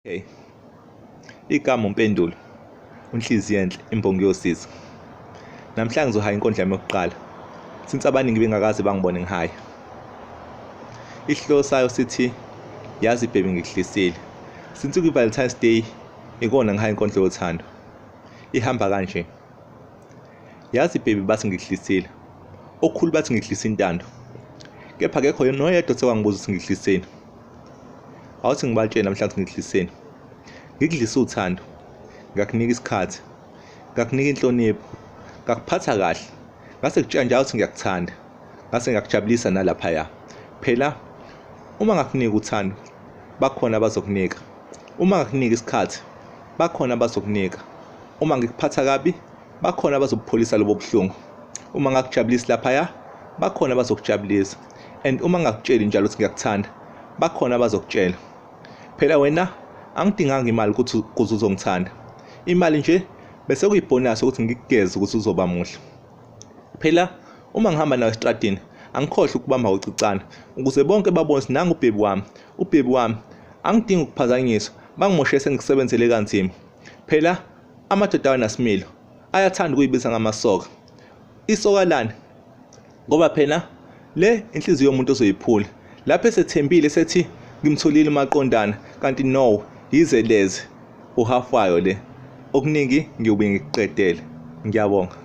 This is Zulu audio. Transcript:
Okay. Igama umpendulo. Unhliziyo enhle imbongi yosizo. Namhlanje ngizohaya inkondlo yami yokuqala. Since abaningi bengakaze bangibone ngihaya. Isihloko sayo sithi yazi baby ngikuhlisile. Since ku-Valentine's Day ikona ngihaya inkondlo yothando. Ihamba kanje. Yazi baby bathi ngikuhlisile. Okukhulu bathi ngikuhlisa intando. Kepha akekho noyedwa sewangibuza ukuthi ngikuhliseni. Awuthi ngibatshele namhlanje ngikuhliseni. Ngikudlisa uthando. Ngakunika isikhathi. Ngakunika inhlonipho. Ngakuphatha kahle. Ngase ngitshela njalo ukuthi ngiyakuthanda. Ngase ngakujabulisa nalaphaya. Phela uma ngakunika uthando, bakhona abazokunika. Uma ngakunika isikhathi, bakhona abazokunika. Uma ngikuphatha kabi, bakhona abazokupholisa lobo buhlungu. Uma ngakujabulisa laphaya, bakhona abazokujabulisa. And uma ngakutsheli njalo ukuthi ngiyakuthanda, bakhona abazokutshela. Phela wena angidinganga imali ukuthi uzongithanda. Imali nje bese kuyibonus ukuthi ngikugeze ukuthi uzoba muhle. Phela uma ngihamba nawe estradini angikhohle ukubamba ucicana ukuze bonke babone ukuthi nanga ubhebi wami angidingi ukuphazanyiswa bangimoshe sengikusebenzele kanzima. Phela amadoda awanasimilo ayathanda ukuyibiza ngamasoka. Isoka lana ngoba phela le inhliziyo yomuntu ozoyiphula lapho esethembile sethi ngimtholile umaqondana kanti no yize leze uhafayo le okuningi ngiyobe ngikuqedele. Ngiyabonga.